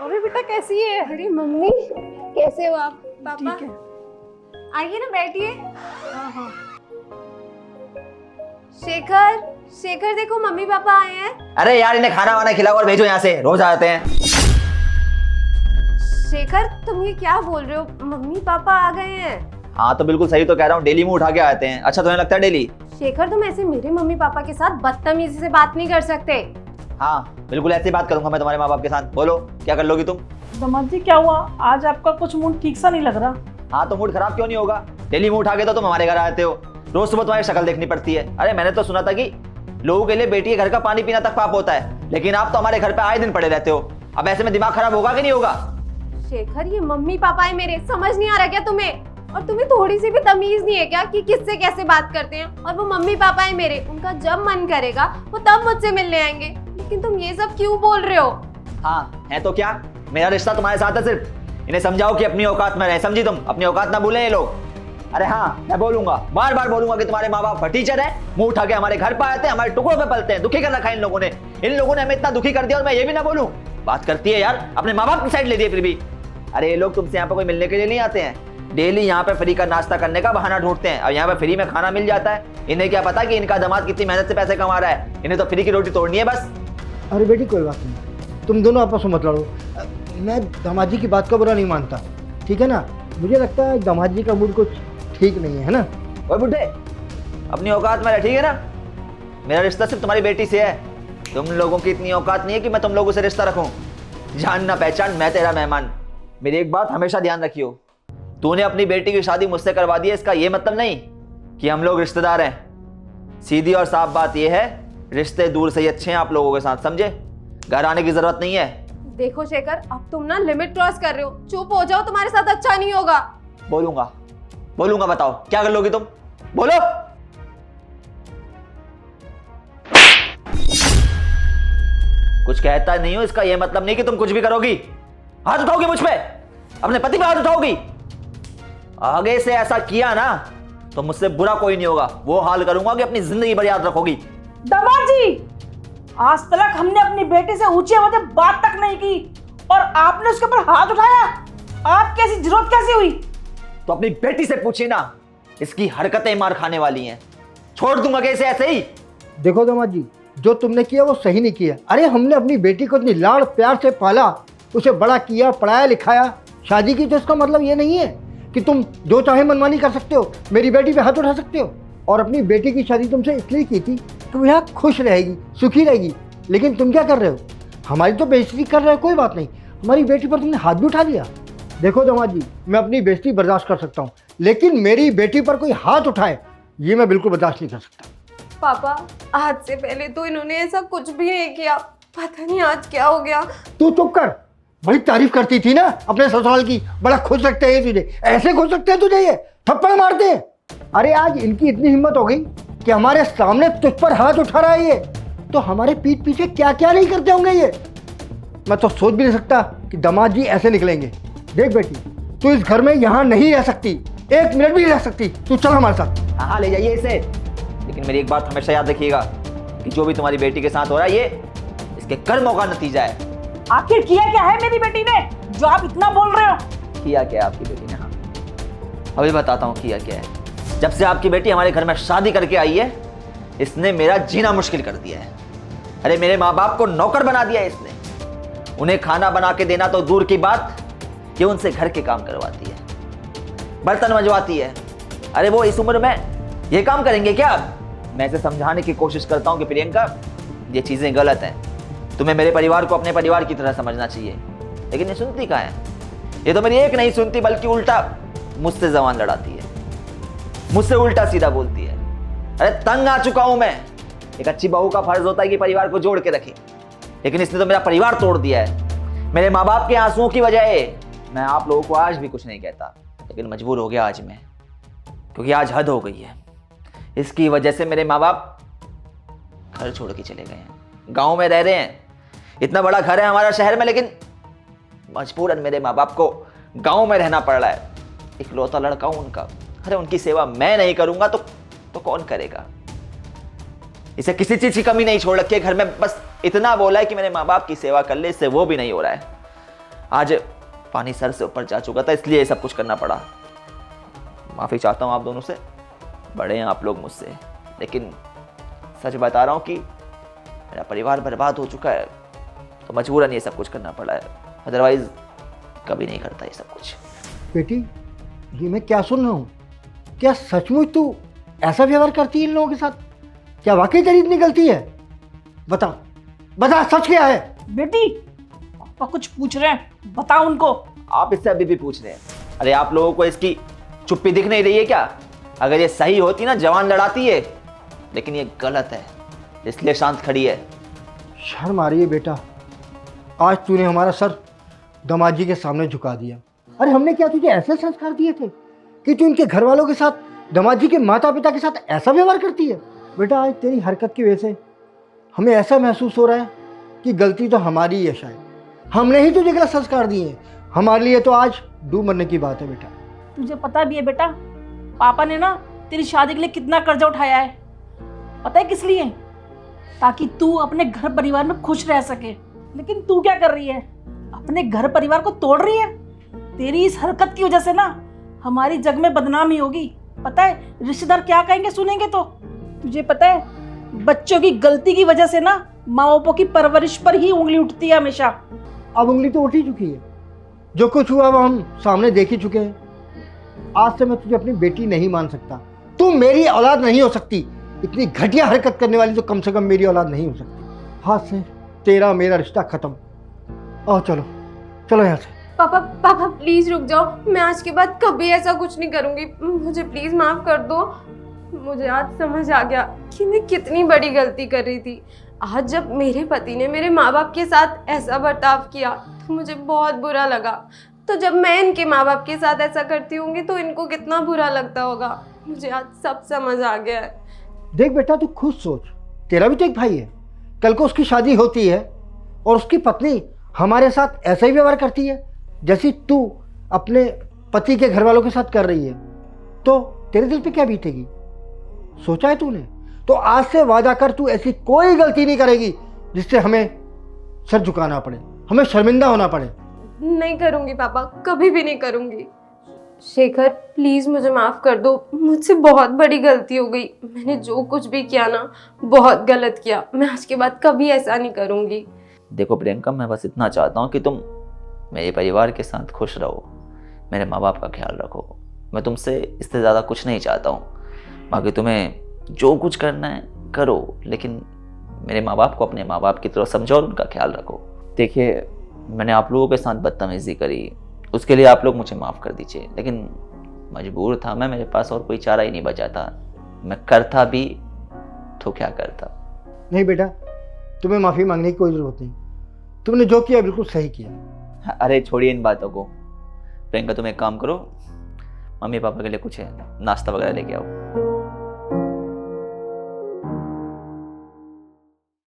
अरे बेटा कैसी है? अरे मम्मी कैसे हो आप? पापा ठीक है। आइए ना बैठिए। हाँ हाँ। शेखर, शेखर देखो मम्मी पापा आए हैं। अरे यार इन्हें खाना वाना खिलाओ और भेजो यहाँ से, रोज आते हैं। शेखर तुम ये क्या बोल रहे हो? मम्मी पापा आ गए हैं। हाँ तो बिल्कुल सही तो कह रहा हूँ, डेली मुंह उठा के आते हैं। अच्छा तुम्हें लगता है डेली? शेखर तुम ऐसे मेरे मम्मी पापा के साथ बदतमीजी से बात नहीं कर सकते। हाँ बिल्कुल ऐसी बात करूंगा मैं तुम्हारे माँ बाप के साथ। बोलो क्या कर लोगी तुम? दामाद जी क्या हुआ? आज आपका कुछ मूड ठीक सा नहीं लग रहा। हाँ तो मूड खराब क्यों नहीं होगा? डेली मुंह उठा के तो तुम हमारे घर आते हो, रोज सुबह तुम्हारी शक्ल देखनी पड़ती है। अरे मैंने तो सुना था कि लोगों के लिए बेटी के घर का पानी पीना तक पाप होता है, लेकिन आप तो हमारे घर पे आए दिन पड़े रहते हो। अब ऐसे में दिमाग खराब होगा कि नहीं होगा? शेखर ये मम्मी पापा है मेरे, समझ नहीं आ रहा क्या तुम्हें? और तुम्हें थोड़ी सी भी तमीज नहीं है क्या कि किससे कैसे बात करते हैं? और वो मम्मी पापा है मेरे, उनका जब मन करेगा वो तब मुझसे मिलने आएंगे। लेकिन तुम ये सब क्यों बोल रहे हो? हाँ है तो क्या, मेरा रिश्ता तुम्हारे साथ है सिर्फ। इन्हें समझाओ कि अपनी औकात में रहे, समझी तुम? अपनी औकात ना भूलें ये लोग। अरे हाँ मैं बोलूंगा, बार बार बोलूंगा कि तुम्हारे माँ बाप टीचर है, मुंह उठा के हमारे घर पर आते हैं, हमारे टुकड़ों पे पलते हैं। दुखी कर रखा है इन लोगों ने। इन लोगों ने हमें इतना दुखी कर दिया और मैं ये भी ना बोलूं? बात करती है यार, अपने माँ बाप की साइड ले दिए फिर भी। अरे ये लोग तुमसे यहाँ पे कोई मिलने के लिए नहीं आते हैं, डेली यहाँ पे फ्री का नाश्ता करने का बहाना ढूंढते हैं। और यहाँ पे फ्री में खाना मिल जाता है। इन्हें क्या पता कि इनका दामाद कितनी मेहनत से पैसे कमा रहा है? इन्हें तो फ्री की रोटी तोड़नी है बस। अरे बेटी कोई बात नहीं, तुम दोनों आपस में मत लड़ो। मैं दामाद जी की बात का बुरा नहीं मानता, ठीक है ना? मुझे लगता है दामाद जी का मूड कुछ ठीक नहीं है ना? ओए बुड्ढे, अपनी औकात में रह, ठीक है ना? मेरा रिश्ता सिर्फ तुम्हारी बेटी से है। तुम लोगों की इतनी औकात नहीं है कि मैं तुम लोगों से रिश्ता रखूं। जान ना पहचान, मैं तेरा मेहमान। मेरी एक बात हमेशा ध्यान रखियो, तूने अपनी बेटी की शादी मुझसे करवा दी है, इसका ये मतलब नहीं कि हम लोग रिश्तेदार हैं। सीधी और साफ बात यह है, रिश्ते दूर से ही अच्छे हैं आप लोगों के साथ, समझे? घर आने की जरूरत नहीं है। देखो शेखर अब तुम ना लिमिट क्रॉस कर रहे हो, चुप हो जाओ, तुम्हारे साथ अच्छा नहीं होगा। बोलूंगा बोलूंगा, बताओ क्या कर लोगी तुम? बोलो। कुछ कहता नहीं हो इसका यह मतलब नहीं कि तुम कुछ भी करोगी। हाथ उठाओगी मुझ पे, अपने पति पे हाथ उठाओगी। आगे से ऐसा किया ना तो मुझसे बुरा कोई नहीं होगा, वो हाल करूंगा कि अपनी जिंदगी भर याद रखोगी। दामाद जी आज तक हमने अपनी बेटी से ऊंची आवाज में बात तक नहीं की और आपने उसके ऊपर हाथ उठाया। आपकी ऐसी जरूरत कैसी हुई? तो अपनी बेटी से पूछिए ना, इसकी हरकतें मार खाने वाली हैं। छोड़ दूंगा कैसे ऐसे ही? देखो दामाद जी, जो तुमने किया वो सही नहीं किया। अरे हमने अपनी बेटी को इतनी लाड़ प्यार से पाला, उसे बड़ा किया, पढ़ाया लिखाया, शादी की, तो इसका मतलब ये नहीं है कि तुम जो चाहे मनमानी कर सकते हो, मेरी बेटी पे हाथ उठा सकते हो। और अपनी बेटी की शादी तुमसे इसलिए की थी कि वो यहाँ खुश रहेगी, सुखी रहेगी। लेकिन तुम क्या कर रहे हो? हमारी तो बेइज्जती कर रहे हो, कोई बात नहीं, हमारी बेटी पर तुमने हाथ भी उठा लिया। देखो दामाद जी, मैं अपनी बेइज्जती बर्दाश्त कर सकता हूँ, लेकिन मेरी बेटी पर कोई हाथ उठाए ये मैं बिल्कुल बर्दाश्त नहीं कर सकता। पापा आज से पहले तो इन्होंने ऐसा कुछ भी नहीं किया, पता नहीं आज क्या हो गया। तू चुप कर, बड़ी तारीफ करती थी ना अपने ससुराल की, बड़ा खुश रखते हैं तुझे। ऐसे खुश रखते हैं तुझे ये, थप्पड़ मारते हैं। अरे आज इनकी इतनी हिम्मत हो गई कि हमारे सामने तुझ पर हाथ उठा रहा है ये, तो हमारे पीठ पीछे क्या क्या नहीं करते होंगे ये। मैं तो सोच भी नहीं सकता कि दामाद जी ऐसे निकलेंगे। देख बेटी, तू इस घर में यहाँ नहीं रह सकती, एक मिनट भी नहीं रह सकती। तू चल हमारे साथ। हाँ ले जाइए इसे, लेकिन मेरी एक बात हमेशा याद रखिएगा कि जो भी तुम्हारी बेटी के साथ हो रहा है ये इसके कर्मों का नतीजा है। आखिर किया क्या है मेरी बेटी ने जो आप इतना बोल रहे हो? किया क्या है आपकी बेटी ने? हाँ अभी बताता हूँ किया क्या है। जब से आपकी बेटी हमारे घर में शादी करके आई है, इसने मेरा जीना मुश्किल कर दिया है। अरे मेरे माँ बाप को नौकर बना दिया है इसने। उन्हें खाना बना के देना तो दूर की बात, कि उनसे घर के काम करवाती है, बर्तन मंजवाती है। अरे वो इस उम्र में ये काम करेंगे क्या? मैं इसे समझाने की कोशिश करता हूँ कि प्रियंका ये चीज़ें गलत हैं, तुम्हें मेरे परिवार को अपने परिवार की तरह समझना चाहिए, लेकिन ये सुनती कहाँ है? ये तो मेरी एक नहीं सुनती बल्कि उल्टा मुझसे जबान लड़ाती है, मुझसे उल्टा सीधा बोलती है। अरे तंग आ चुका हूं मैं। एक अच्छी बहू का फर्ज होता है कि परिवार को जोड़ के रखे, लेकिन इसने तो मेरा परिवार तोड़ दिया है। मेरे माँ बाप के आंसुओं की वजह मैं आप लोगों को आज भी कुछ नहीं कहता, लेकिन मजबूर हो गया आज मैं, क्योंकि आज हद हो गई है। इसकी वजह से मेरे माँ बाप घर छोड़ के चले गए हैं, गांव में रह रहे हैं। इतना बड़ा घर है हमारा शहर में, लेकिन मजबूरन मेरे माँ बाप को गांव में रहना पड़ रहा है। इकलौता लड़का हूं उनका। अरे उनकी सेवा मैं नहीं करूंगा तो कौन करेगा? इसे किसी चीज की कमी नहीं छोड़ रखी है घर में, बस इतना बोला है कि मेरे माँ बाप की सेवा कर ले, इससे वो भी नहीं हो रहा है। आज पानी सर से ऊपर जा चुका था, इसलिए ये सब कुछ करना पड़ा। माफ़ी चाहता हूँ आप दोनों से, बड़े हैं आप लोग मुझसे, लेकिन सच बता रहा हूँ कि मेरा परिवार बर्बाद हो चुका है, तो मजबूरन ये सब कुछ करना पड़ा है, अदरवाइज कभी नहीं करता ये सब कुछ। बेटी, ये मैं क्या सुन रहा हूँ? क्या सचमुच तू ऐसा व्यवहार करती है इन लोगों के साथ? क्या वाकई तेरी इतनी गलती है? बता बता, सच क्या है? बेटी, पापा कुछ पूछ रहे हैं, बताओ उनको। आप इससे अभी भी पूछ रहे हैं? अरे आप लोगों को इसकी चुप्पी दिख नहीं रही है क्या? अगर ये सही होती ना जवान लड़ाती है, लेकिन ये गलत है, इसलिए शांत खड़ी है। शर्म आ रही है बेटा, आज तूने हमारा सर दामाद जी के सामने झुका दिया। अरे हमने क्या तुझे ऐसे संस्कार दिए थे कि तू इनके घर वालों के साथ, दामाद जी के माता पिता के साथ ऐसा व्यवहार करती है? बेटा, आज तेरी हरकत की वजह से हमें ऐसा महसूस हो रहा है कि गलती तो हमारी ही है। शायद हमने ही तुझे गलत संस्कार दिए हैं। हमारे लिए तो आज डूब मरने की बात है बेटा। तुझे पता भी है बेटा, पापा ने ना तेरी शादी के लिए कितना कर्जा उठाया है। पता है किस लिए? ताकि तू अपने घर परिवार में खुश रह सके। लेकिन तू क्या कर रही है? अपने घर परिवार को तोड़ रही है। तेरी इस हरकत की वजह से ना हमारी जग में बदनामी होगी। पता है रिश्तेदार क्या कहेंगे सुनेंगे तो? तुझे पता है बच्चों की गलती की वजह से ना माँ बापों की परवरिश पर ही उंगली उठती है हमेशा। अब उंगली तो उठ ही चुकी है, जो कुछ हुआ वो हम सामने देख ही चुके हैं। आज से मैं तुझे अपनी बेटी नहीं मान सकता। तू मेरी औलाद नहीं हो सकती। इतनी घटिया हरकत करने वाली तो कम से कम मेरी औलाद नहीं हो सकती। हाथ से तेरा मेरा रिश्ता खत्म। आओ चलो चलो यहाँ से। पापा पापा प्लीज रुक जाओ, मैं आज के बाद कभी ऐसा कुछ नहीं करूंगी। मुझे प्लीज माफ कर दो। मुझे आज समझ आ गया कि मैं कितनी बड़ी गलती कर रही थी। आज जब मेरे पति ने मेरे माँ बाप के साथ ऐसा बर्ताव किया तो मुझे बहुत बुरा लगा। तो जब मैं इनके माँ बाप के साथ ऐसा करती होंगी तो इनको कितना बुरा लगता होगा। मुझे आज सब समझ आ गया है। देख बेटा, तू खुद सोच, तेरा भी तो एक भाई है। कल को उसकी शादी होती है और उसकी पत्नी हमारे साथ ऐसा ही व्यवहार करती है जैसी तू अपने पति के घर वालों के साथ कर रही है, तो तेरे दिल पे क्या बीतेगी? सोचा है तूने? तो आज से वादा कर, तू ऐसी कोई गलती नहीं करेगी जिससे हमें सर झुकाना पड़े, हमें शर्मिंदा होना पड़े। नहीं करूंगी पापा, कभी भी नहीं करूंगी। शेखर प्लीज मुझे माफ कर दो, मुझसे बहुत बड़ी गलती हो गई। मैंने जो कुछ भी किया ना बहुत गलत किया। मैं आज के बाद कभी ऐसा नहीं करूंगी। देखो प्रियंका, मैं बस इतना चाहता हूँ कि तुम मेरे परिवार के साथ खुश रहो, मेरे माँ बाप का ख्याल रखो। मैं तुमसे इससे ज़्यादा कुछ नहीं चाहता हूँ। बाकी तुम्हें जो कुछ करना है करो, लेकिन मेरे माँ बाप को अपने माँ बाप की तरह समझो और उनका ख्याल रखो। देखिए, मैंने आप लोगों के साथ बदतमीज़ी करी, उसके लिए आप लोग मुझे माफ़ कर दीजिए, लेकिन मजबूर था मैं, मेरे पास और कोई चारा ही नहीं बचा था। मैं करता भी तो क्या करता। नहीं बेटा, तुम्हें माफ़ी मांगने की कोई ज़रूरत नहीं। तुमने जो किया बिल्कुल सही किया। अरे छोड़िए इन बातों को। प्रियंका, तुम एक काम करो, मम्मी पापा के लिए कुछ है नाश्ता वगैरह लेके आओ।